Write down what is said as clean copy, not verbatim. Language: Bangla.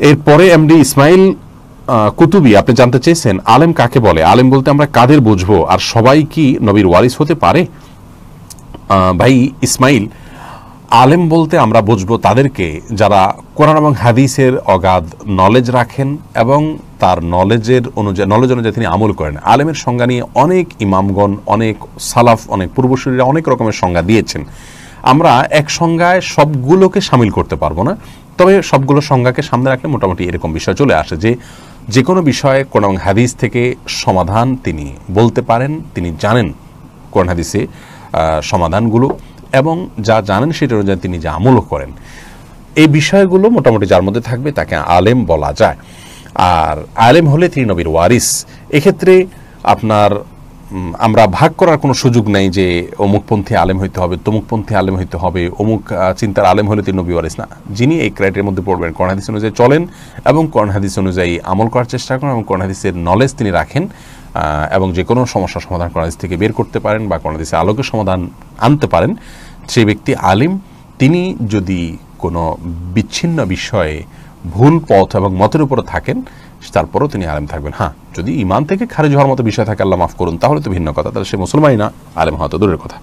এরপরে এমডি ইসমাইল কুতুবী আপনি জানতে চেয়েছেন আলেম কাকে বলে, আলেম বলতে আমরা কাদের বুঝবো, আর সবাই কি নবীর ওয়ারিস হতে পারে? ভাই ইসমাইল, আলেম বলতে আমরা বুঝবো তাদেরকে যারা কোরআন এবং হাদিসের অগাধ নলেজ রাখেন এবং তার নলেজ অনুযায়ী তিনি আমল করেন। আলেমের সংজ্ঞা নিয়ে অনেক ইমামগণ, অনেক সালাফ, অনেক পূর্বসূরীরা অনেক রকমের সংজ্ঞা দিয়েছেন। আমরা এক সংজ্ঞায় সবগুলোকে সামিল করতে পারবো না, তবে সবগুলো সংজ্ঞাকে সামনে রাখলে মোটামুটি এরকম বিষয় চলে আসে যে কোনো বিষয়ে কোরআন এবং হাদিস থেকে সমাধান তিনি বলতে পারেন, তিনি জানেন কোরআন হাদিসে সমাধানগুলো, এবং যা জানেন সেটা অনুযায়ী তিনি যা আমলও করেন। এই বিষয়গুলো মোটামুটি যার মধ্যে থাকবে তাকে আলেম বলা যায়। আর আলেম হলে তিনি নবীর ওয়ারিস। এক্ষেত্রে আপনার আমরা ভাগ করার কোনো সুযোগ নেই যে অমুকপন্থী আলেম হইতে হবে, তমুকপন্থী আলেম হইতে হবে, অমুক চিন্তার আলেম হলে তিনি নবী ওয়ারিস না। যিনি এই ক্রাইটেরিয়ার মধ্যে পড়বেন, কোরআন হাদিস অনুযায়ী চলেন এবং কোরআন হাদিস অনুযায়ী আমল করার চেষ্টা করেন এবং কোরআন হাদিসের নলেজ তিনি রাখেন এবং যে কোনো সমস্যার সমাধান কোরআন হাদিস থেকে বের করতে পারেন বা কোরআন হাদিসের আলোকে সমাধান আনতে পারেন, সেই ব্যক্তি আলিম। তিনি যদি কোনো বিচ্ছিন্ন বিষয়ে ভুল পথ এবং মতের উপরে থাকেন তারপরেও তিনি আলেম থাকবেন। হ্যাঁ, যদি ইমান থেকে খারিজ হওয়ার মতো বিষয় থাকে, আল্লাহ মাফ করুন, তাহলে তো ভিন্ন কথা, তাহলে সে মুসলমানই না, আলেম হওয়া তো দূরের কথা।